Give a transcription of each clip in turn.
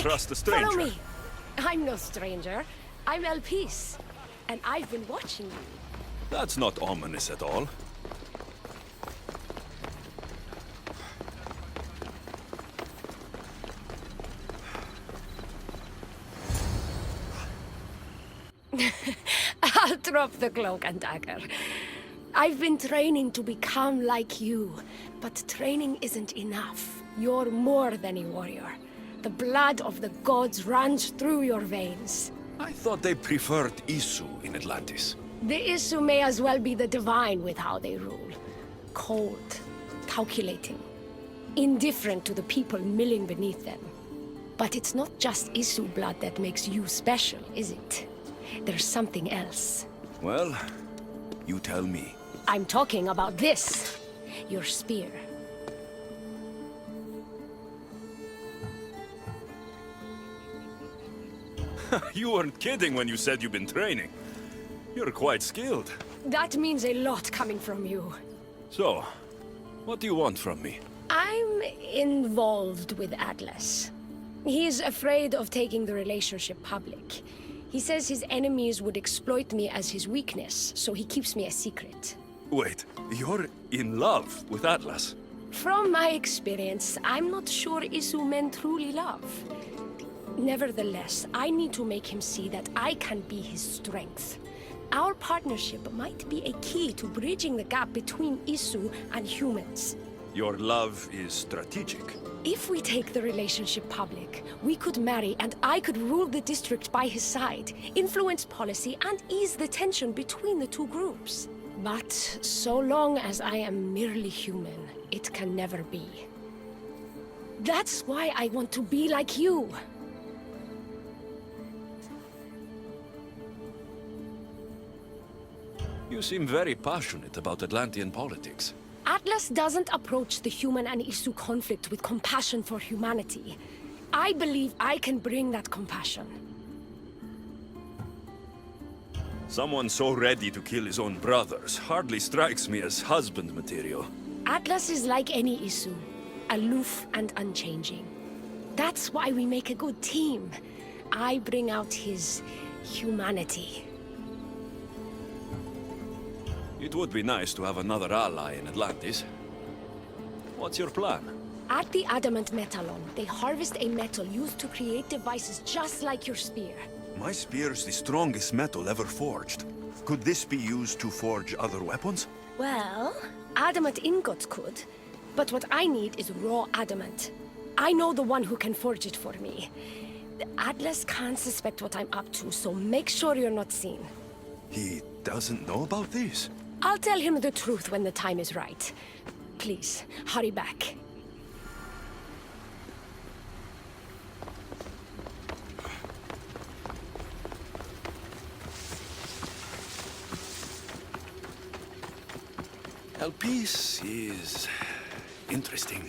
Trust a stranger. Follow me. I'm no stranger. I'm El Peace, and I've been watching you. That's not ominous at all. I'll drop the cloak and dagger. I've been training to become like you, but training isn't enough. You're more than a warrior. The blood of the gods runs through your veins. I thought they preferred Isu in Atlantis. The Isu may as well be the divine with how they rule. Cold, calculating, indifferent to the people milling beneath them. But it's not just Isu blood that makes you special, is it? There's something else. Well, you tell me. I'm talking about this. Your spear. You weren't kidding when you said you've been training. You're quite skilled. That means a lot coming from you. So, what do you want from me? I'm involved with Atlas. He's afraid of taking the relationship public. He says his enemies would exploit me as his weakness, so he keeps me a secret. Wait, you're in love with Atlas? From my experience, I'm not sure Isu men truly love. Nevertheless, I need to make him see that I can be his strength. Our partnership might be a key to bridging the gap between Isu and humans. Your love is strategic. If we take the relationship public, we could marry and I could rule the district by his side, influence policy and ease the tension between the two groups. But so long as I am merely human, it can never be. That's why I want to be like you. You seem very passionate about Atlantean politics. Atlas doesn't approach the human and Isu conflict with compassion for humanity. I believe I can bring that compassion. Someone so ready to kill his own brothers hardly strikes me as husband material. Atlas is like any Isu, aloof and unchanging. That's why we make a good team. I bring out his humanity. It would be nice to have another ally in Atlantis. What's your plan? At the Adamant Metalon, they harvest a metal used to create devices just like your spear. My spear's the strongest metal ever forged. Could this be used to forge other weapons? Well, adamant ingots could, but what I need is raw adamant. I know the one who can forge it for me. The Atlas can't suspect what I'm up to, so make sure you're not seen. He doesn't know about this? I'll tell him the truth when the time is right. Please, hurry back. El piece is interesting.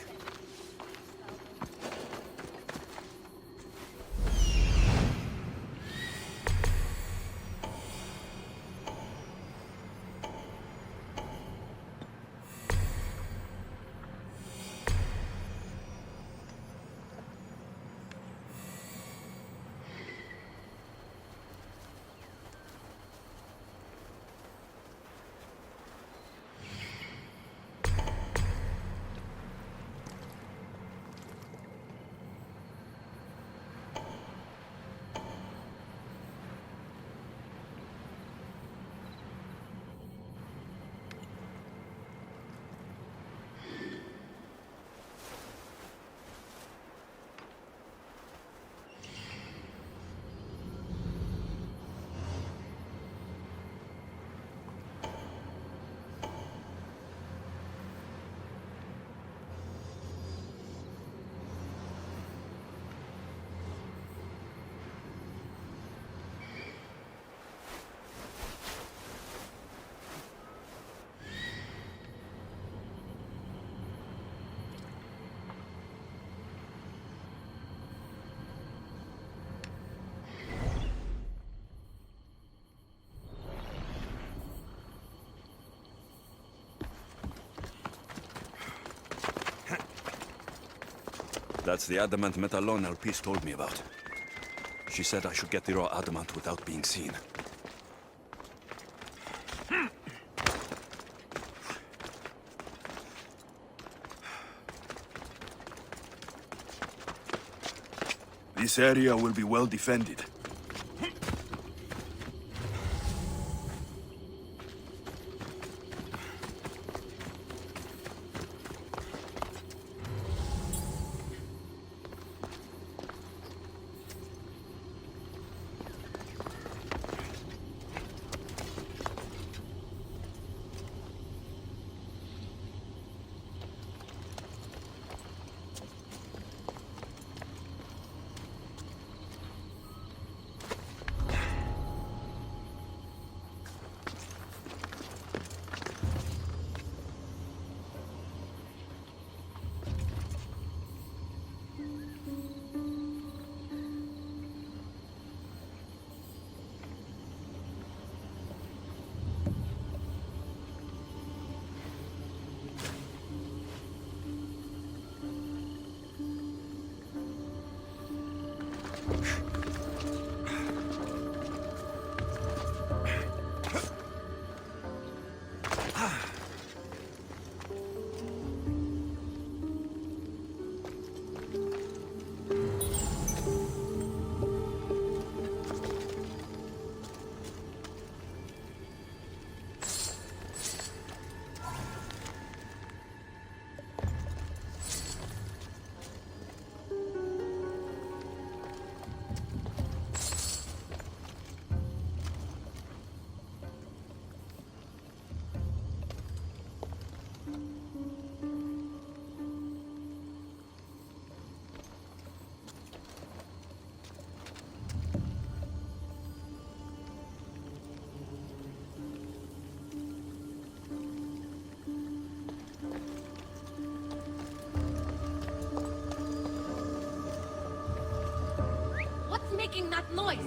That's the adamant metalon El piece told me about. She said I should get the raw adamant without being seen. This area will be well defended. Making that noise?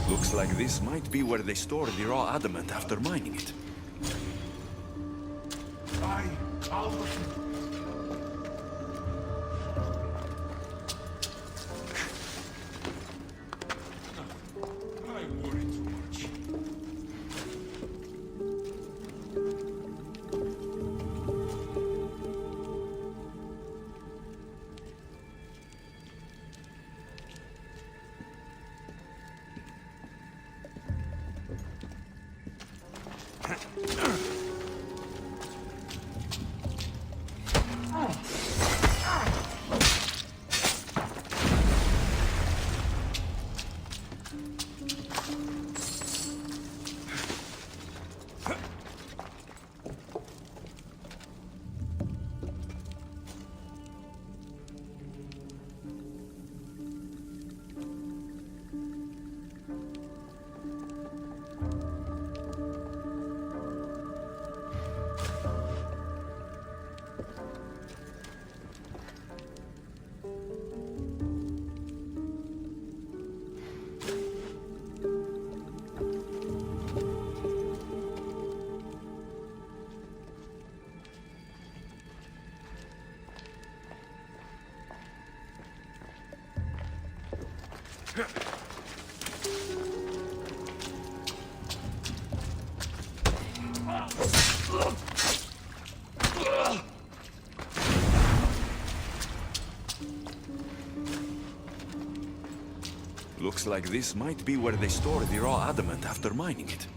Looks like this might be where they store the raw adamant after mining it. Looks like this might be where they store the raw adamant after mining it.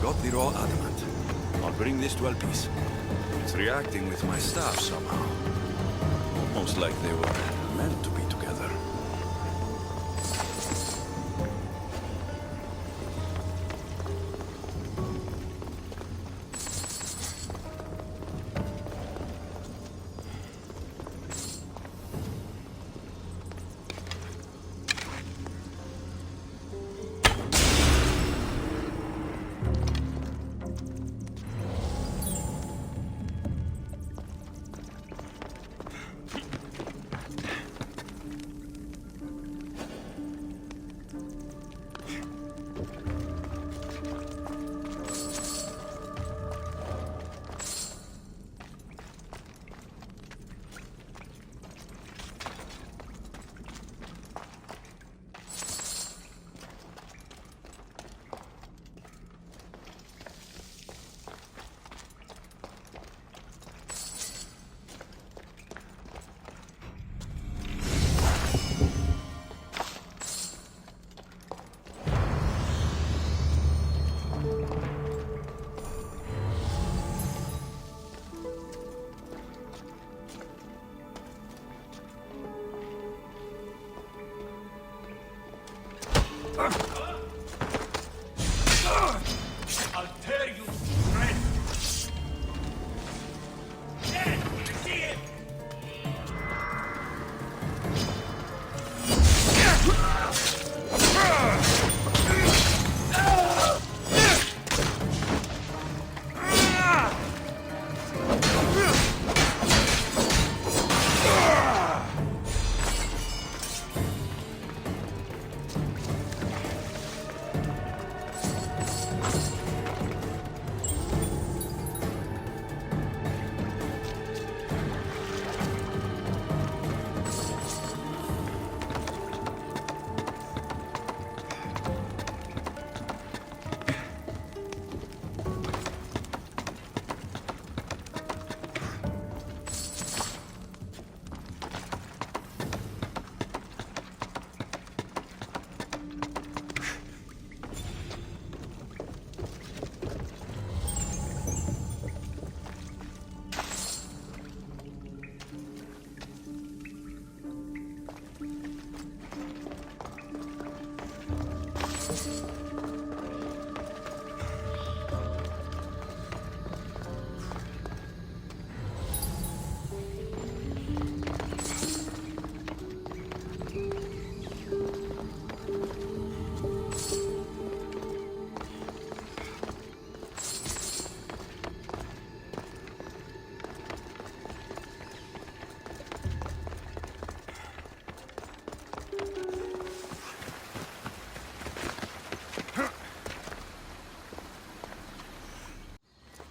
Got the raw adamant. I'll bring this to Elpis. It's reacting with my staff somehow. Almost like they were meant to be together. I'll tear you to shreds! There! See it!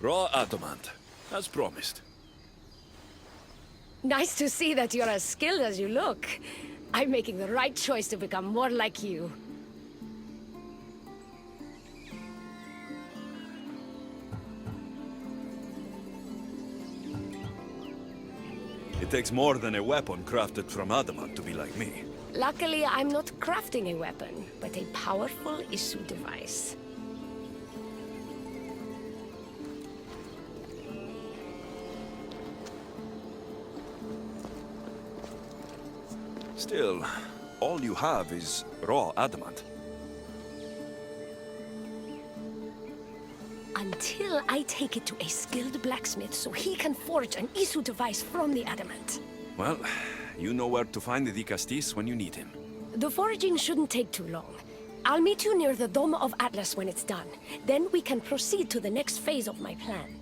Raw adamant, as promised. Nice to see that you're as skilled as you look. I'm making the right choice to become more like you. It takes more than a weapon crafted from adamant to be like me. Luckily, I'm not crafting a weapon, but a powerful issue device. Still, all you have is raw adamant. Until I take it to a skilled blacksmith so he can forge an Isu device from the adamant. Well, you know where to find the Castis when you need him. The foraging shouldn't take too long. I'll meet you near the Dome of Atlas when it's done. Then we can proceed to the next phase of my plan.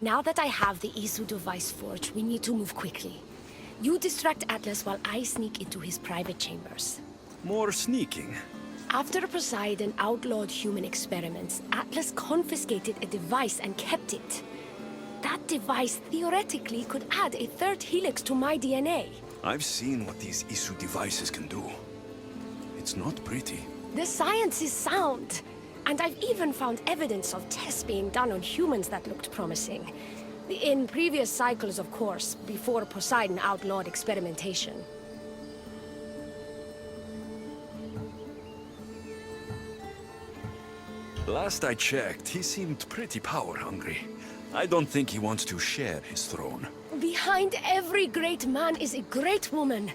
Now that I have the Isu device forged, we need to move quickly. You distract Atlas while I sneak into his private chambers. More sneaking. After Poseidon outlawed human experiments, Atlas confiscated a device and kept it. That device theoretically could add a third helix to my DNA. I've seen what these Isu devices can do. It's not pretty. The science is sound. And I've even found evidence of tests being done on humans that looked promising. In previous cycles, of course, before Poseidon outlawed experimentation. Last I checked, he seemed pretty power-hungry. I don't think he wants to share his throne. Behind every great man is a great woman.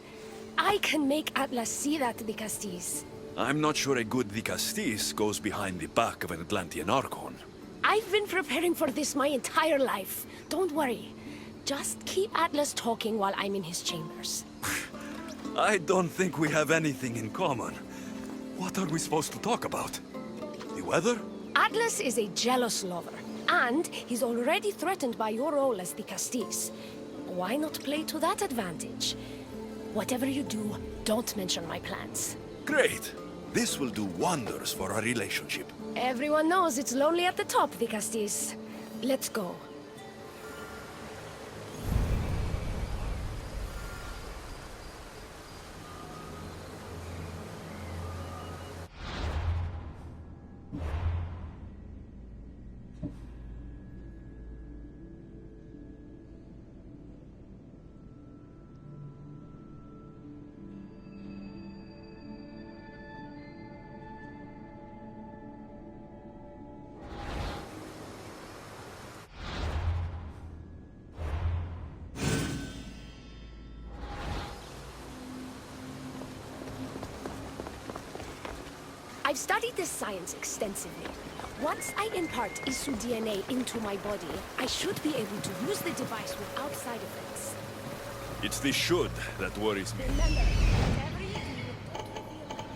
I can make Atlas see that, Dicastis. I'm not sure a good Dicastis goes behind the back of an Atlantean Archon. I've been preparing for this my entire life. Don't worry. Just keep Atlas talking while I'm in his chambers. I don't think we have anything in common. What are we supposed to talk about? The weather? Atlas is a jealous lover, and he's already threatened by your role as Dicastis. Why not play to that advantage? Whatever you do, don't mention my plans. Great. This will do wonders for our relationship. Everyone knows it's lonely at the top, Dicastis. Let's go. I've studied this science extensively. Once I impart Isu DNA into my body, I should be able to use the device without side effects. It's the should that worries me. Remember, whatever you do, don't reveal my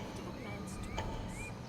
political plans to others.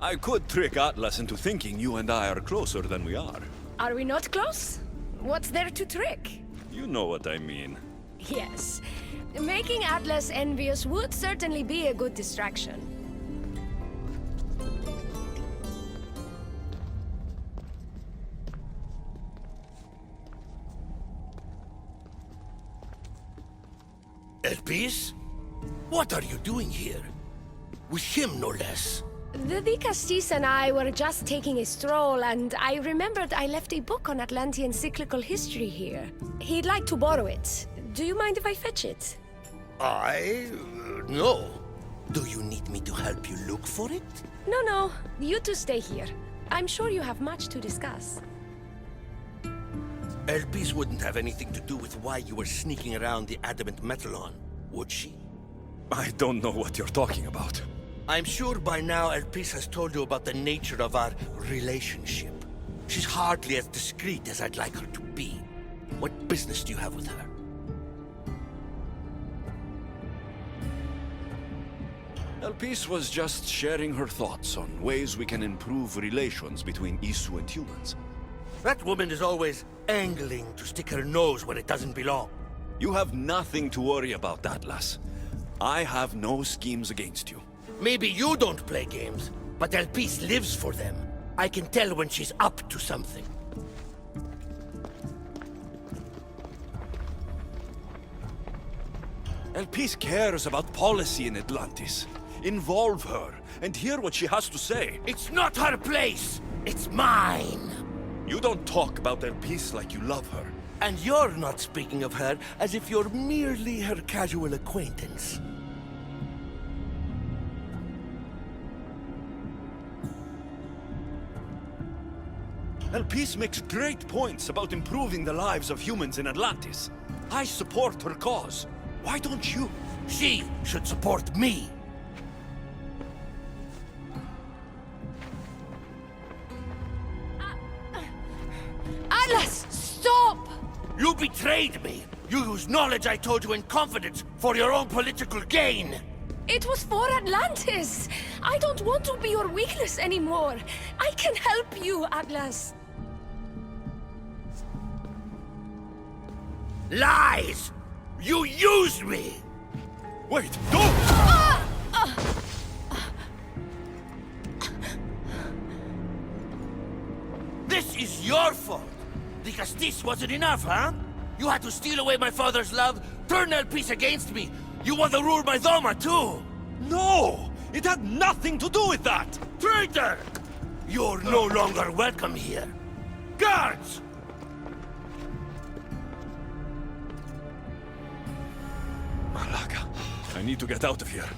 I could trick Atlas into thinking you and I are closer than we are. Are we not close? What's there to trick? You know what I mean. Yes. Making Atlas envious would certainly be a good distraction. Elpis? What are you doing here? With him, no less. The Vicastis and I were just taking a stroll, and I remembered I left a book on Atlantean cyclical history here. He'd like to borrow it. Do you mind if I fetch it? No. Do you need me to help you look for it? No. You two stay here. I'm sure you have much to discuss. Elpis wouldn't have anything to do with why you were sneaking around the adamant metalon, would she? I don't know what you're talking about. I'm sure by now Elpis has told you about the nature of our relationship. She's hardly as discreet as I'd like her to be. What business do you have with her? Elpis was just sharing her thoughts on ways we can improve relations between Isu and humans. That woman is always angling to stick her nose where it doesn't belong. You have nothing to worry about, Atlas. I have no schemes against you. Maybe you don't play games, but Elpis lives for them. I can tell when she's up to something. Elpis cares about policy in Atlantis. Involve her and hear what she has to say. It's not her place! It's mine! You don't talk about Elpis like you love her. And you're not speaking of her as if you're merely her casual acquaintance. Elpis makes great points about improving the lives of humans in Atlantis. I support her cause. Why don't you? She should support me. Atlas, stop! You betrayed me! You used knowledge I told you in confidence for your own political gain! It was for Atlantis! I don't want to be your weakness anymore. I can help you, Atlas. Lies! You used me! Wait, don't! This is your fault! Because this wasn't enough, huh? You had to steal away my father's love, turn Elpis against me. You want to rule my Doma, too! No! It had nothing to do with that! Traitor! You're no longer welcome here. Guards! Malaka, I need to get out of here.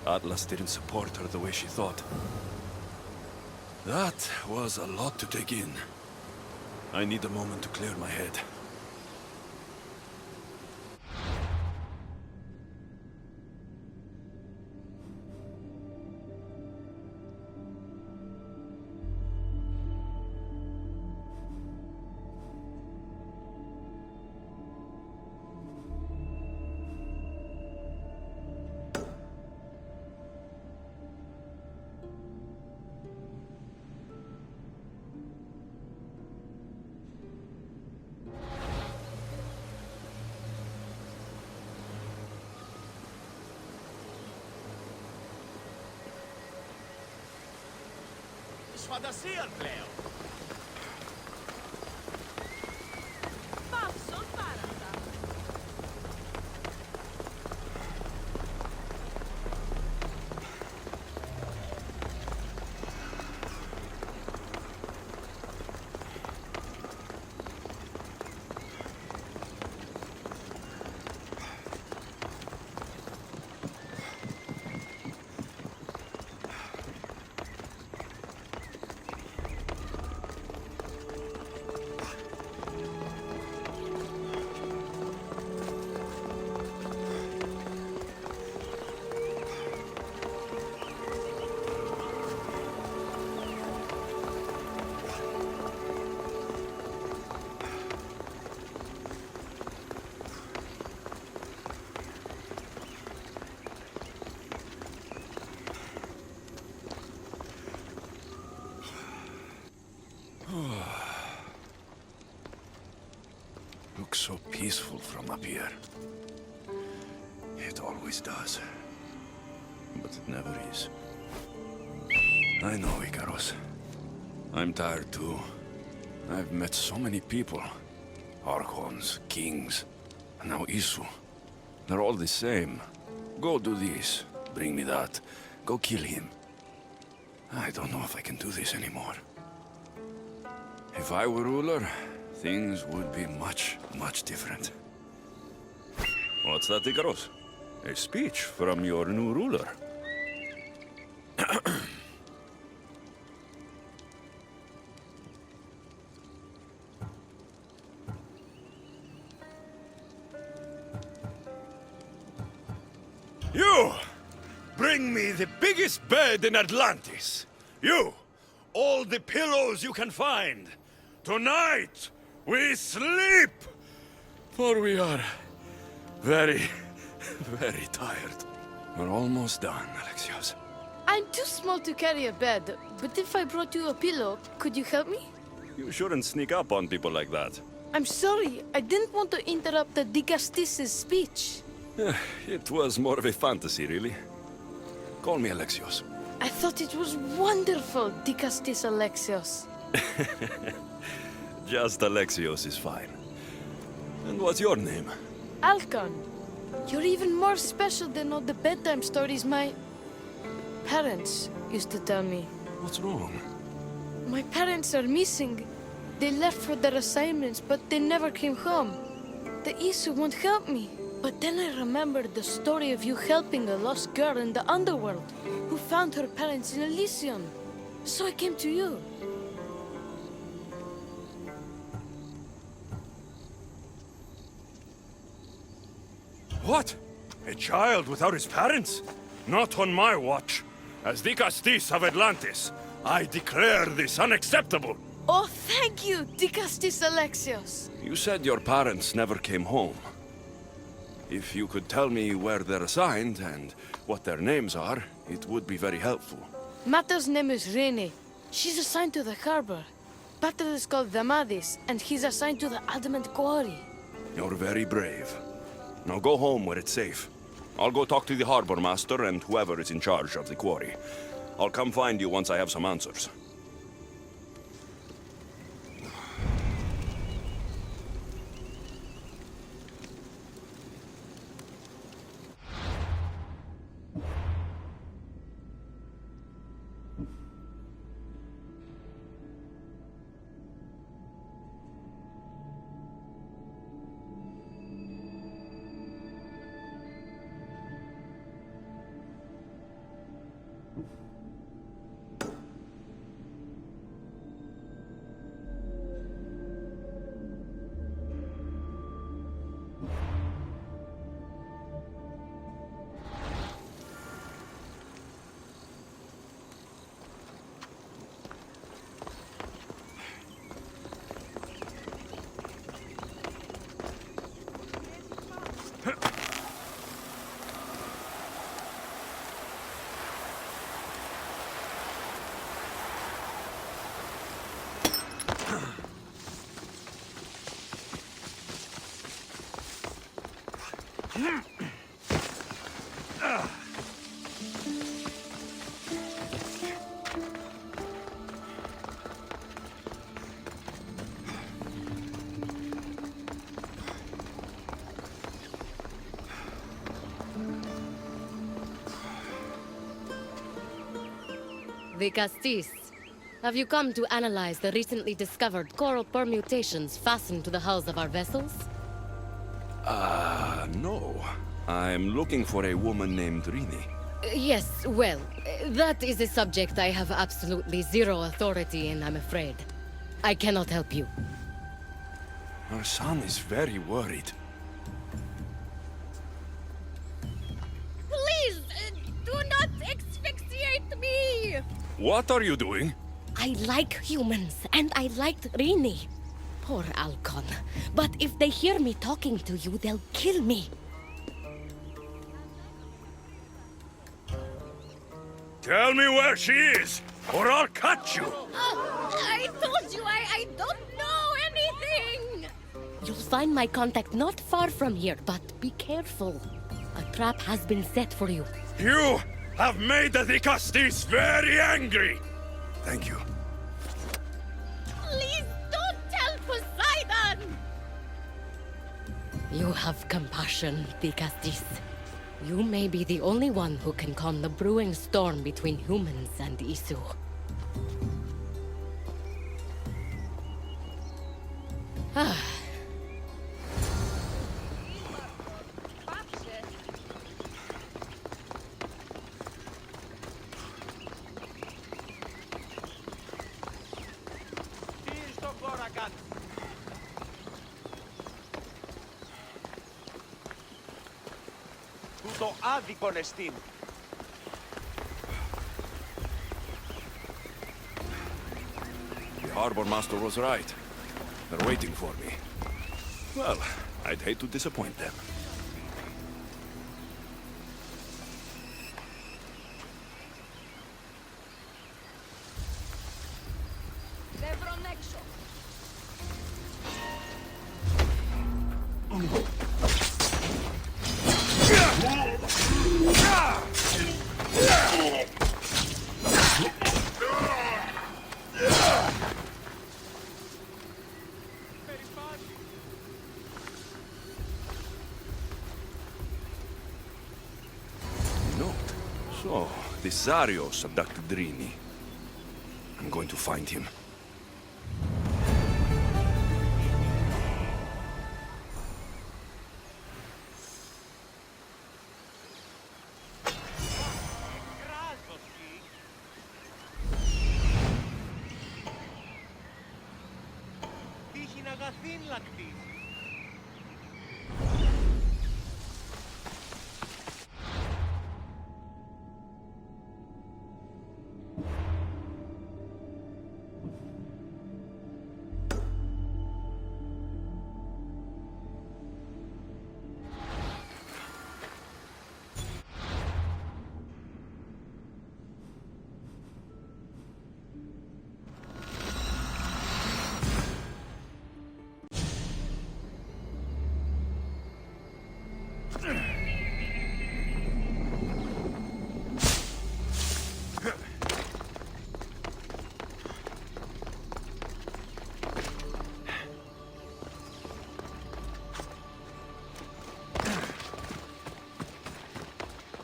Atlas didn't support her the way she thought. That was a lot to take in. I need a moment to clear my head. Sfadassia al Cleo. Passo, parata. Looks so peaceful from up here. It always does. But it never is. I know, Icaros. I'm tired too. I've met so many people. Archons, kings, and now Isu. They're all the same. Go do this, bring me that. Go kill him. I don't know if I can do this anymore. If I were ruler, things would be much, much different. What's that, Icaros? A speech from your new ruler. You! Bring me the biggest bed in Atlantis. You! All the pillows you can find. Tonight, we sleep! For we are very, very tired. We're almost done, Alexios. I'm too small to carry a bed, but if I brought you a pillow, could you help me? You shouldn't sneak up on people like that. I'm sorry, I didn't want to interrupt the Dicastis' speech. It was more of a fantasy, really. Call me Alexios. I thought it was wonderful, Dicastis Alexios. Just Alexios is fine. And what's your name? Alcon, you're even more special than all the bedtime stories my parents used to tell me. What's wrong? My parents are missing. They left for their assignments, but they never came home. The Isu won't help me. But then I remembered the story of you helping a lost girl in the underworld who found her parents in Elysium. So I came to you. What? A child without his parents? Not on my watch. As Dicastis of Atlantis, I declare this unacceptable. Oh, thank you, Dicastis Alexios. You said your parents never came home. If you could tell me where they're assigned and what their names are, it would be very helpful. Mata's name is Rene. She's assigned to the harbor. Pater is called Damadis, and he's assigned to the adamant quarry. You're very brave. Now go home where it's safe. I'll go talk to the harbor master and whoever is in charge of the quarry. I'll come find you once I have some answers. The Castis. Have you come to analyze the recently discovered coral permutations fastened to the hulls of our vessels? No. I'm looking for a woman named Rini. Yes, well, that is a subject I have absolutely zero authority in, I'm afraid. I cannot help you. Our son is very worried. Please, do not asphyxiate me! What are you doing? I like humans, and I liked Rini. Poor Alcon. But if they hear me talking to you, they'll kill me. Tell me where she is, or I'll cut you! I told you I don't know anything! You'll find my contact not far from here, but be careful. A trap has been set for you. You have made the Dicastis very angry! Thank you. Please don't tell Poseidon! You have compassion, Dicastis. You may be the only one who can calm the brewing storm between humans and Isu. Τι στο χώρα κάτω. Τούτο άδικον εστίν. The harbor master was right. They're waiting for me. Well, I'd hate to disappoint them. Note. So, this Zarios abducted Rini. I'm going to find him. Κράζωση. Τύχην αγαθήν λακτής.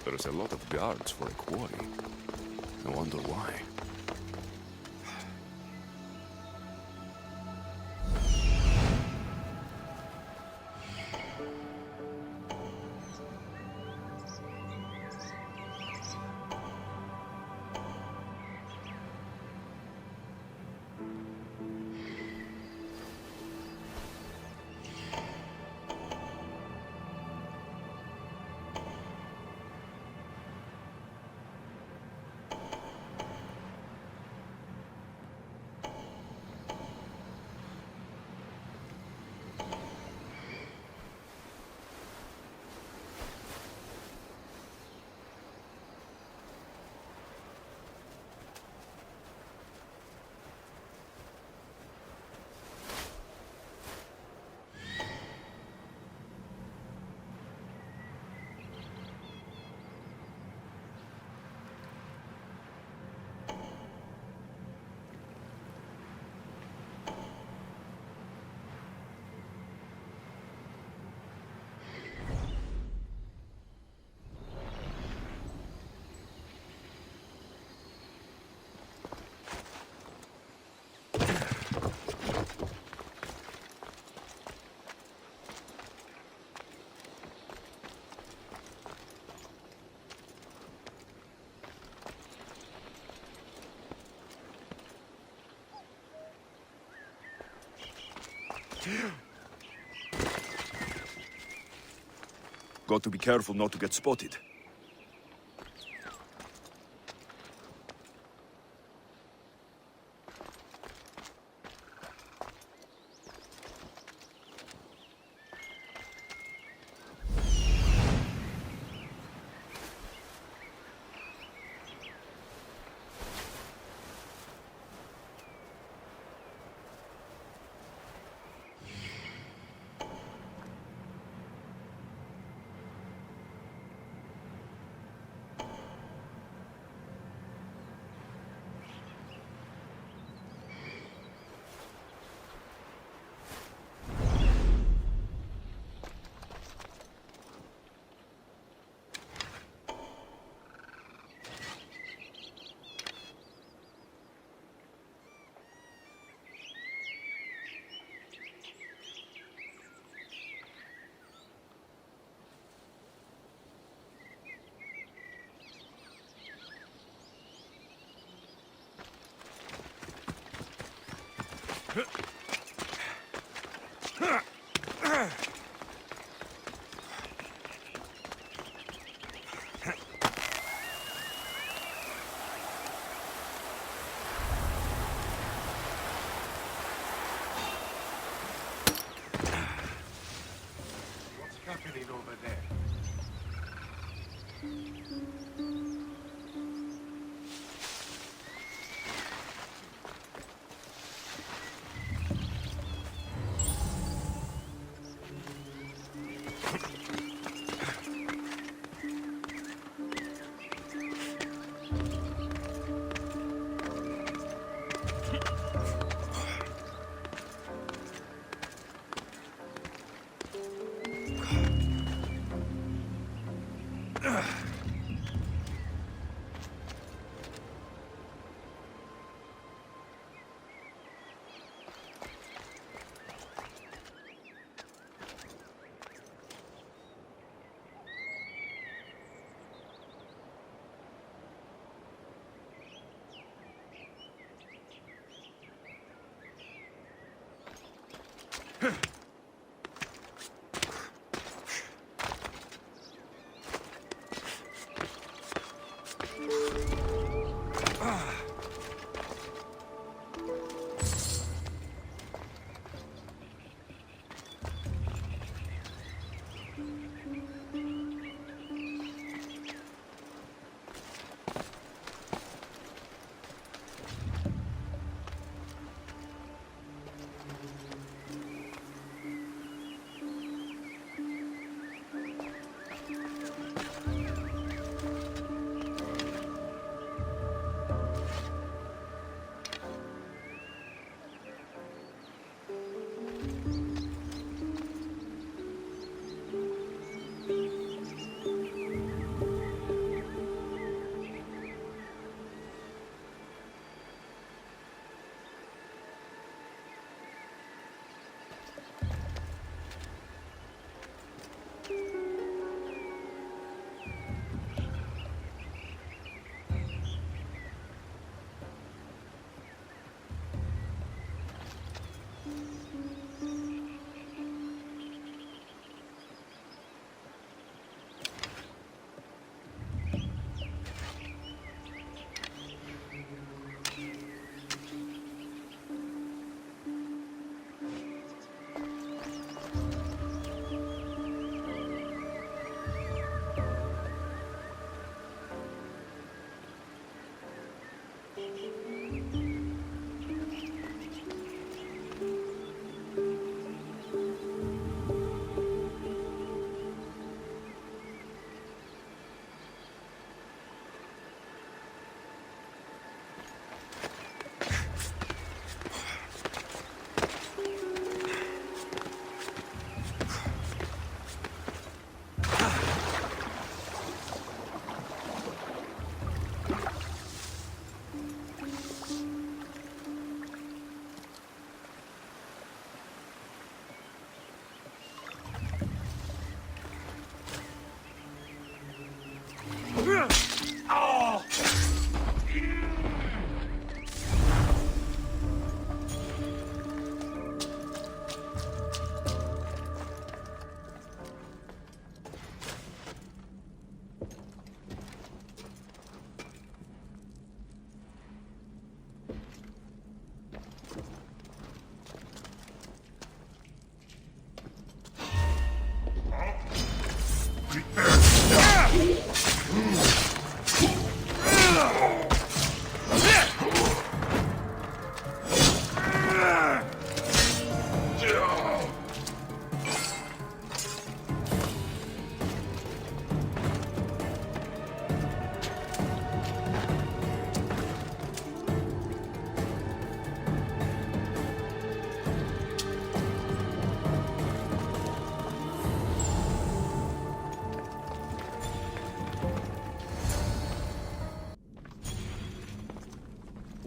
There's a lot of guards for a quarry. I wonder why. Got to be careful not to get spotted. Happening over there.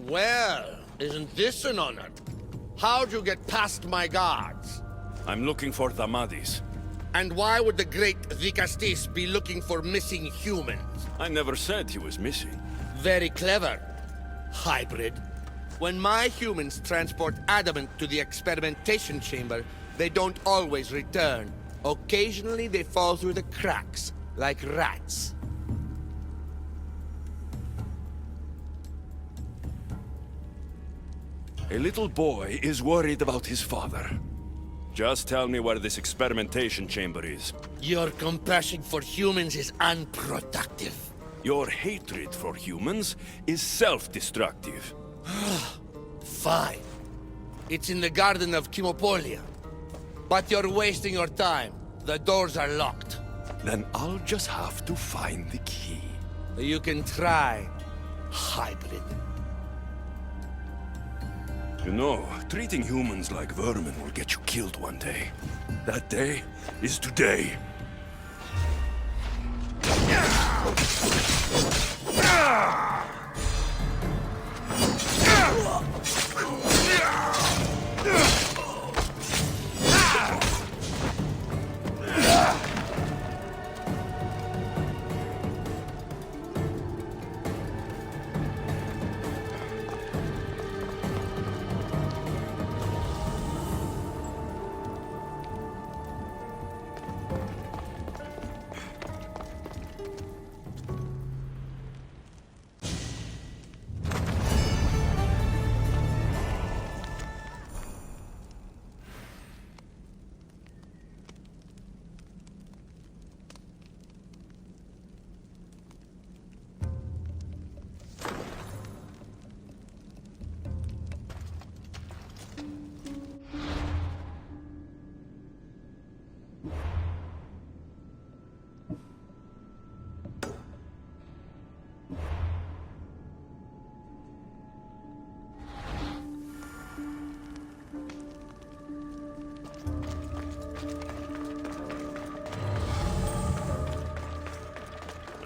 Well, isn't this an honor? How'd you get past my guards? I'm looking for Damadis. And why would the great Vikastis be looking for missing humans? I never said he was missing. Very clever. Hybrid. When my humans transport adamant to the experimentation chamber, they don't always return. Occasionally they fall through the cracks, like rats. A little boy is worried about his father. Just tell me where this experimentation chamber is. Your compassion for humans is unproductive. Your hatred for humans is self-destructive. Fine. It's in the garden of Kimopolia. But you're wasting your time. The doors are locked. Then I'll just have to find the key. You can try, hybrid. You know, treating humans like vermin will get you killed one day. That day is today.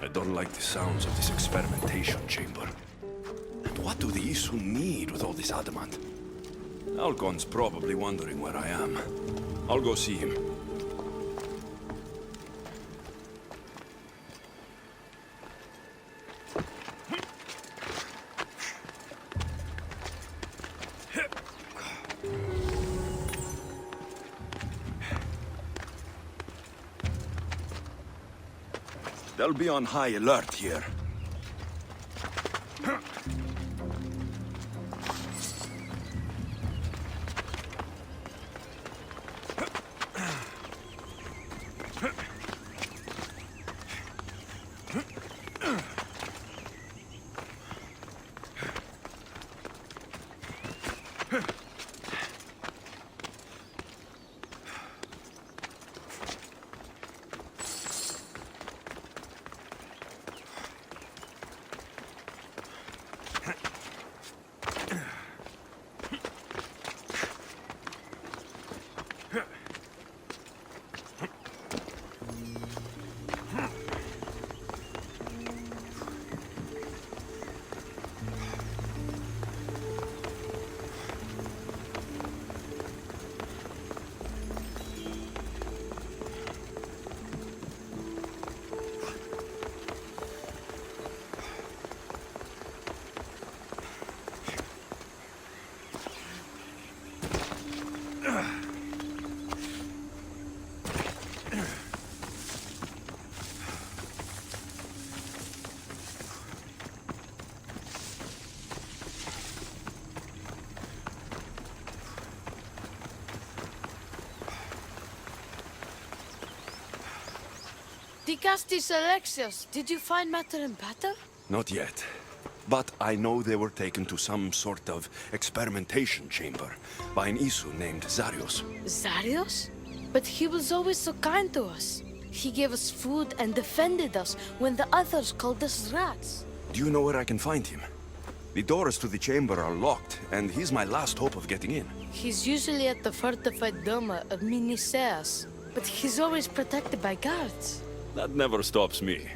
I don't like the sounds of this experimentation chamber. And what do the Isu need with all this adamant? Alcon's probably wondering where I am. I'll go see him. They'll be on high alert here. Dicastis Alexios, did you find matter and patter? Not yet. But I know they were taken to some sort of experimentation chamber by an Isu named Zarios. Zarios? But he was always so kind to us. He gave us food and defended us when the others called us rats. Do you know where I can find him? The doors to the chamber are locked, and he's my last hope of getting in. He's usually at the fortified Doma of Miniseas, but he's always protected by guards. That never stops me.